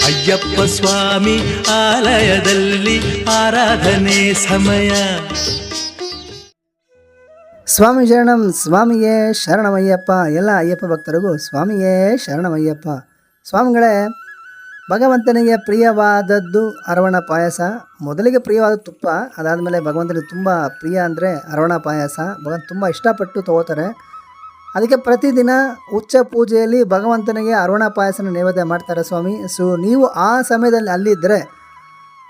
ಅಯ್ಯಪ್ಪ ಸ್ವಾಮಿ ಆಲಯದಲ್ಲಿ ಆರಾಧನೆ ಸಮಯ. ಸ್ವಾಮಿ ಶರಣಂ, ಸ್ವಾಮಿಯೇ ಶರಣಮಯ್ಯಪ್ಪ. ಎಲ್ಲ ಅಯ್ಯಪ್ಪ ಭಕ್ತರಿಗೂ ಸ್ವಾಮಿಯೇ ಶರಣಮಯ್ಯಪ್ಪ. ಸ್ವಾಮಿಗಳೇ, ಭಗವಂತನಿಗೆ ಪ್ರಿಯವಾದದ್ದು ಅರವಣ ಪಾಯಸ. ಮೊದಲಿಗೆ ಪ್ರಿಯವಾದ ತುಪ್ಪ, ಅದಾದಮೇಲೆ ಭಗವಂತನಿಗೆ ತುಂಬ ಪ್ರಿಯ ಅಂದರೆ ಅರವಣ ಪಾಯಸ. ಭಗವಂತ ತುಂಬ ಇಷ್ಟಪಟ್ಟು ತಗೋತಾರೆ. ಅದಕ್ಕೆ ಪ್ರತಿದಿನ ಉಚ್ಚ ಪೂಜೆಯಲ್ಲಿ ಭಗವಂತನಿಗೆ ಅರವಣ ಪಾಯಸನ ನೈವೇದ್ಯ ಮಾಡ್ತಾರೆ ಸ್ವಾಮಿ. ಸೊ ನೀವು ಆ ಸಮಯದಲ್ಲಿ ಅಲ್ಲಿದ್ದರೆ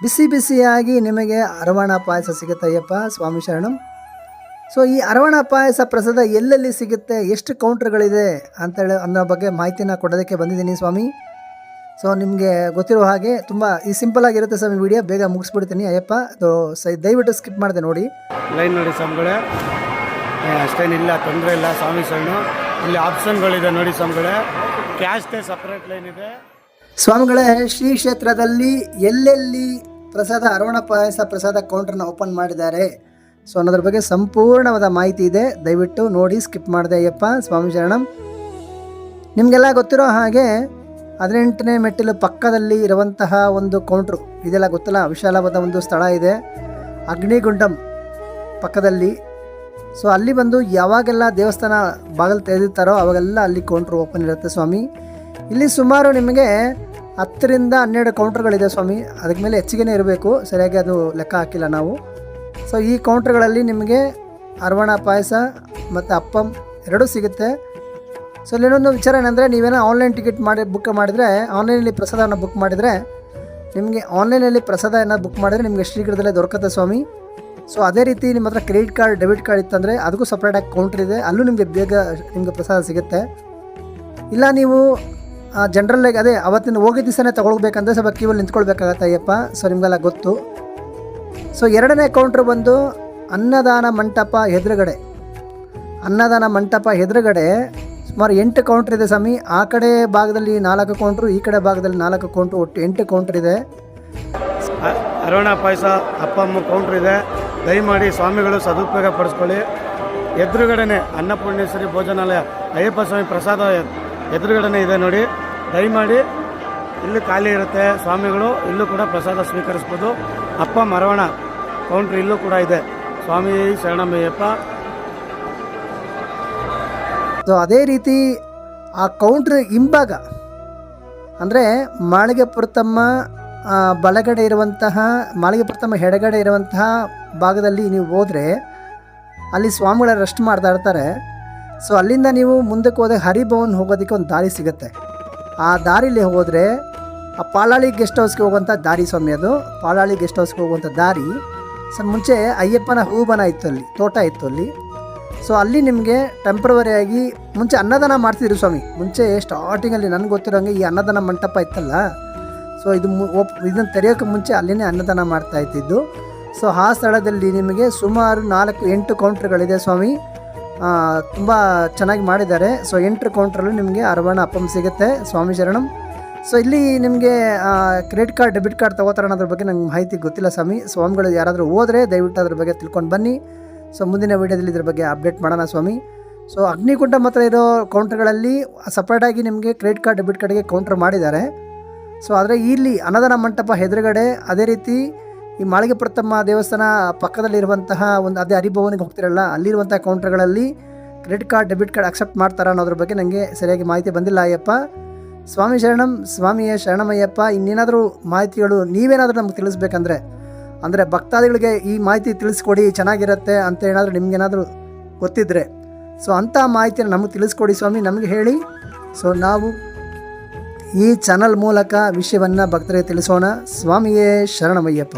ಬಿಸಿ ಬಿಸಿಯಾಗಿ ನಿಮಗೆ ಅರವಣ ಪಾಯಸ ಸಿಗುತ್ತೆ ಅಯ್ಯಪ್ಪ. ಸ್ವಾಮಿ ಶರಣಂ. ಸೊ ಈ ಅರವಣ ಪಾಯಸ ಪ್ರಸಾದ ಎಲ್ಲೆಲ್ಲಿ ಸಿಗುತ್ತೆ, ಎಷ್ಟು ಕೌಂಟ್ರ್ಗಳಿದೆ ಅಂತೇಳಿ ಅನ್ನೋ ಬಗ್ಗೆ ಮಾಹಿತಿನ ಕೊಡೋದಕ್ಕೆ ಬಂದಿದ್ದೀನಿ ಸ್ವಾಮಿ. ಸೊ ನಿಮಗೆ ಗೊತ್ತಿರೋ ಹಾಗೆ ತುಂಬ ಈ ಸಿಂಪಲ್ ಆಗಿರುತ್ತೆ ಸ್ವಾಮಿ. ವಿಡಿಯೋ ಬೇಗ ಮುಗಿಸ್ಬಿಡ್ತೀನಿ ಅಯ್ಯಪ್ಪ. ದಯವಿಟ್ಟು ಸ್ಕಿಪ್ ಮಾಡಿದೆ ನೋಡಿ. ಲೈನ್ ನೋಡಿ ಸ್ವಾಮಿಗಳೇ, ಅಷ್ಟೇನಿಲ್ಲ, ತೊಂದರೆ ಇಲ್ಲ. ಸ್ವಾಮಿ ಶರಣು. ಇಲ್ಲಿ ಆಪ್ಷನ್ಗಳಿದೆ ನೋಡಿ ಸ್ವಾಮಿಗಳೇ. ಕ್ಯಾಶ್ದೇ ಸಪ್ರೇಟ್ ಲೈನ್ ಇದೆ ಸ್ವಾಮಿಗಳೇ. ಶ್ರೀ ಕ್ಷೇತ್ರದಲ್ಲಿ ಎಲ್ಲೆಲ್ಲಿ ಪ್ರಸಾದ ಅರವಣ ಪಾಯಸ ಪ್ರಸಾದ ಕೌಂಟ್ರನ್ನ ಓಪನ್ ಮಾಡಿದ್ದಾರೆ ಸೊ ಅನ್ನೋದ್ರ ಬಗ್ಗೆ ಸಂಪೂರ್ಣವಾದ ಮಾಹಿತಿ ಇದೆ. ದಯವಿಟ್ಟು ನೋಡಿ, ಸ್ಕಿಪ್ ಮಾಡಿದೆ ಅಯ್ಯಪ್ಪ. ಸ್ವಾಮಿ ಶರಣಂ. ನಿಮಗೆಲ್ಲ ಗೊತ್ತಿರೋ ಹಾಗೆ 18ನೇ ಮೆಟ್ಟಿಲು ಪಕ್ಕದಲ್ಲಿ ಇರುವಂತಹ ಒಂದು ಕೌಂಟ್ರು ಇದೆಲ್ಲ ಗೊತ್ತಲ್ಲ, ವಿಶಾಲವಾದ ಒಂದು ಸ್ಥಳ ಇದೆ ಅಗ್ನಿಗುಂಡಂ ಪಕ್ಕದಲ್ಲಿ. ಸೊ ಅಲ್ಲಿ ಬಂದು ಯಾವಾಗೆಲ್ಲ ದೇವಸ್ಥಾನ ಬಾಗಿಲು ತೆರೆದಿರ್ತಾರೋ ಅವಾಗೆಲ್ಲ ಅಲ್ಲಿ ಕೌಂಟ್ರ್ ಓಪನ್ ಇರುತ್ತೆ ಸ್ವಾಮಿ. ಇಲ್ಲಿ ಸುಮಾರು ನಿಮಗೆ 10ರಿಂದ 12 ಕೌಂಟ್ರ್ಗಳಿದೆ ಸ್ವಾಮಿ. ಅದಕ್ಕೆ ಮೇಲೆ ಹೆಚ್ಚಿಗೆ ಇರಬೇಕು, ಸರಿಯಾಗಿ ಅದು ಲೆಕ್ಕ ಹಾಕಿಲ್ಲ ನಾವು. ಸೊ ಈ ಕೌಂಟ್ರ್ಗಳಲ್ಲಿ ನಿಮಗೆ ಅರವಣ ಪಾಯಸ ಮತ್ತು ಅಪ್ಪಂ ಎರಡೂ ಸಿಗುತ್ತೆ. ಸೊ ಇಲ್ಲಿನೊಂದು ವಿಚಾರ ಏನಂದರೆ, ನೀವೇನೋ ಆನ್ಲೈನ್ ಟಿಕೆಟ್ ಬುಕ್ ಮಾಡಿದರೆ, ಆನ್ಲೈನಲ್ಲಿ ಪ್ರಸಾದವನ್ನು ಬುಕ್ ಮಾಡಿದರೆ ನಿಮಗೆ ಆನ್ಲೈನಲ್ಲಿ ಪ್ರಸಾದ ಏನಾದ್ರು ಬುಕ್ ಮಾಡಿದರೆ ನಿಮಗೆ ಶೀಘ್ರದಲ್ಲೇ ದೊರಕುತ್ತೆ ಸ್ವಾಮಿ. ಸೊ ಅದೇ ರೀತಿ ನಿಮ್ಮ ಹತ್ರ ಕ್ರೆಡಿಟ್ ಕಾರ್ಡ್, ಡೆಬಿಟ್ ಕಾರ್ಡ್ ಇತ್ತಂದರೆ ಅದಕ್ಕೂ ಸಪ್ರೇಟಾಗಿ ಕೌಂಟ್ರ್ ಇದೆ, ಅಲ್ಲೂ ನಿಮಗೆ ಬೇಗ ನಿಮಗೆ ಪ್ರಸಾದ ಸಿಗುತ್ತೆ. ಇಲ್ಲ ನೀವು ಜನರಲ್ಲಾಗಿ ಅದೇ ಅವತ್ತಿನ ಹೋಗಿದ್ದ ದಿವಸನೇ ತೊಗೊಳ್ಬೇಕಂದ್ರೆ ಸ್ವಲ್ಪ ಕ್ಯೂವಲ್ಲಿ ನಿಂತ್ಕೊಳ್ಬೇಕಾಗತ್ತೆ ಅಯ್ಯಪ್ಪ. ಸೊ ನಿಮಗೆಲ್ಲ ಗೊತ್ತು. ಸೊ ಎರಡನೇ ಕೌಂಟ್ರ್ ಬಂದು ಅನ್ನದಾನ ಮಂಟಪ ಎದುರುಗಡೆ. ಅನ್ನದಾನ ಮಂಟಪ ಎದುರುಗಡೆ ಸುಮಾರು 8 ಕೌಂಟ್ರ್ ಇದೆ ಸ್ವಾಮಿ. ಆ ಕಡೆ ಭಾಗದಲ್ಲಿ 4 ಕೌಂಟ್ರು, ಈ ಕಡೆ ಭಾಗದಲ್ಲಿ 4 ಕೌಂಟ್ರು, ಒಟ್ಟು 8 ಕೌಂಟ್ರ್ ಇದೆ. ಅರವಣ ಪಾಯಸ ಅಪ್ಪಮ್ಮ ಕೌಂಟ್ರ್ ಇದೆ. ದಯಮಾಡಿ ಸ್ವಾಮಿಗಳು ಸದುಪಯೋಗ ಪಡಿಸ್ಕೊಳ್ಳಿ. ಎದುರುಗಡೆನೆ ಅನ್ನಪೂರ್ಣೇಶ್ವರಿ ಭೋಜನಾಲಯ ಅಯ್ಯಪ್ಪ ಸ್ವಾಮಿ ಪ್ರಸಾದ ಎದುರುಗಡೆನೆ ಇದೆ ನೋಡಿ. ದಯಮಾಡಿ ಇಲ್ಲೂ ಖಾಲಿ ಇರುತ್ತೆ, ಸ್ವಾಮಿಗಳು ಇಲ್ಲೂ ಕೂಡ ಪ್ರಸಾದ ಸ್ವೀಕರಿಸ್ಬೋದು. ಅಪ್ಪಮ್ಮ ಅರವಣ ಕೌಂಟ್ರ್ ಇಲ್ಲೂ ಕೂಡ ಇದೆ. ಸ್ವಾಮಿ ಶರಣಮಯ್ಯಪ್ಪ. ಸೊ ಅದೇ ರೀತಿ ಆ ಕೌಂಟ್ರ್ ಹಿಂಭಾಗ ಅಂದರೆ ಮಾಳಿಗೆ ಪುರತಮ್ಮ ಬಲಗಡೆ ಇರುವಂತಹ, ಮಾಳಿಗೆ ಪುರತಮ್ಮ ಎಡಗಡೆ ಇರುವಂತಹ ಭಾಗದಲ್ಲಿ ನೀವು ಹೋದರೆ ಅಲ್ಲಿ ಸ್ವಾಮಿಗಳ ರೆಸ್ಟ್ ಮಾಡ್ತಾ ಇರ್ತಾರೆ. ಸೊ ಅಲ್ಲಿಂದ ನೀವು ಮುಂದಕ್ಕೆ ಹೋದಾಗ ಹರಿಭವನ್ ಹೋಗೋದಕ್ಕೆ ಒಂದು ದಾರಿ ಸಿಗುತ್ತೆ. ಆ ದಾರಿಲಿ ಹೋದರೆ ಆ ಪಾಲಾಳಿ ಗೆಸ್ಟ್ ಹೌಸ್ಗೆ ಹೋಗುವಂಥ ದಾರಿ ಸ್ವಾಮಿ. ಅದು ಪಾಲಾಳಿ ಗೆಸ್ಟ್ ಹೌಸ್ಗೆ ಹೋಗುವಂಥ ದಾರಿ. ಸೊ ಮುಂಚೆ ಅಯ್ಯಪ್ಪನ ಹೂಬನ ಇತ್ತು, ಅಲ್ಲಿ ತೋಟ ಇತ್ತು ಅಲ್ಲಿ. ಸೊ ಅಲ್ಲಿ ನಿಮಗೆ ಟೆಂಪ್ರವರಿಯಾಗಿ ಮುಂಚೆ ಅನ್ನದಾನ ಮಾಡ್ತಿದ್ರು ಸ್ವಾಮಿ. ಮುಂಚೆ ಸ್ಟಾರ್ಟಿಂಗಲ್ಲಿ ನನಗೆ ಗೊತ್ತಿರೋಂಗೆ ಈ ಅನ್ನದಾನ ಮಂಟಪ ಇತ್ತಲ್ಲ, ಸೊ ಇದನ್ನು ತೆರೆಯೋಕ್ಕೆ ಮುಂಚೆ ಅಲ್ಲಿನೇ ಅನ್ನದಾನ ಮಾಡ್ತಾ ಇದ್ದಿದ್ದು. ಸೊ ಆ ಸ್ಥಳದಲ್ಲಿ ನಿಮಗೆ ಸುಮಾರು 8 ಕೌಂಟ್ರ್ಗಳಿದೆ ಸ್ವಾಮಿ. ತುಂಬ ಚೆನ್ನಾಗಿ ಮಾಡಿದ್ದಾರೆ. ಸೊ 8 ಕೌಂಟ್ರಲ್ಲೂ ನಿಮಗೆ ಅರವಣ ಅಪ್ಪಂ ಸಿಗುತ್ತೆ. ಸ್ವಾಮಿ ಶರಣಂ. ಸೊ ಇಲ್ಲಿ ನಿಮಗೆ ಕ್ರೆಡಿಟ್ ಕಾರ್ಡ್, ಡೆಬಿಟ್ ಕಾರ್ಡ್ ತೊಗೋತಾರೆ ಅನ್ನೋದ್ರ ಬಗ್ಗೆ ನಂಗೆ ಮಾಹಿತಿ ಗೊತ್ತಿಲ್ಲ ಸ್ವಾಮಿ. ಸ್ವಾಮಿಗಳು ಯಾರಾದರೂ ಹೋದರೆ ದಯವಿಟ್ಟು ಅದ್ರ ಬಗ್ಗೆ ತಿಳ್ಕೊಂಡು ಬನ್ನಿ. ಸೊ ಮುಂದಿನ ವೀಡಿಯೋದಲ್ಲಿ ಇದ್ರ ಬಗ್ಗೆ ಅಪ್ಡೇಟ್ ಮಾಡೋಣ ಸ್ವಾಮಿ. ಸೊ ಅಗ್ನಿಕುಂಡ ಮಾತ್ರ ಇರೋ ಕೌಂಟ್ರ್ಗಳಲ್ಲಿ ಸಪ್ರೇಟಾಗಿ ನಿಮಗೆ ಕ್ರೆಡಿಟ್ ಕಾರ್ಡ್, ಡೆಬಿಟ್ ಕಾರ್ಡ್ಗೆ ಕೌಂಟ್ರ್ ಮಾಡಿದ್ದಾರೆ. ಸೊ ಆದರೆ ಇಲ್ಲಿ ಅನ್ನದಾನ ಮಂಟಪ ಎದುರುಗಡೆ, ಅದೇ ರೀತಿ ಈ ಮಾಳಿಗೆ ಪುರತಮ್ಮ ದೇವಸ್ಥಾನ ಪಕ್ಕದಲ್ಲಿರುವಂತಹ ಒಂದು ಅದೇ ಹರಿಭವನಿಗೆ ಹೋಗ್ತಿರಲ್ಲ, ಅಲ್ಲಿರುವಂಥ ಕೌಂಟ್ರ್ಗಳಲ್ಲಿ credit card, debit card accept ಮಾಡ್ತಾರೆ ಅನ್ನೋದ್ರ ಬಗ್ಗೆ ನನಗೆ ಸರಿಯಾಗಿ ಮಾಹಿತಿ ಬಂದಿಲ್ಲ ಅಯ್ಯಪ್ಪ. ಸ್ವಾಮಿ ಶರಣಂ, ಸ್ವಾಮಿಯೇ ಶರಣಮಯ್ಯಪ್ಪ. ಇನ್ನೇನಾದರೂ ಮಾಹಿತಿಗಳು ನೀವೇನಾದರೂ ನಮ್ಗೆ ತಿಳಿಸ್ಬೇಕಂದ್ರೆ, ಅಂದರೆ ಭಕ್ತಾದಿಗಳಿಗೆ ಈ ಮಾಹಿತಿ ತಿಳಿಸ್ಕೊಡಿ ಚೆನ್ನಾಗಿರುತ್ತೆ ಅಂತ ಏನಾದರೂ ನಿಮಗೇನಾದರೂ ಗೊತ್ತಿದ್ದರೆ ಸೊ ಅಂಥ ಮಾಹಿತಿಯನ್ನು ನಮಗೆ ತಿಳಿಸ್ಕೊಡಿ ಸ್ವಾಮಿ, ನಮಗೆ ಹೇಳಿ. ಸೊ ನಾವು ಈ ಚಾನಲ್ ಮೂಲಕ ವಿಷಯವನ್ನು ಭಕ್ತರಿಗೆ ತಿಳಿಸೋಣ. ಸ್ವಾಮಿಯೇ ಶರಣಮಯ್ಯಪ್ಪ.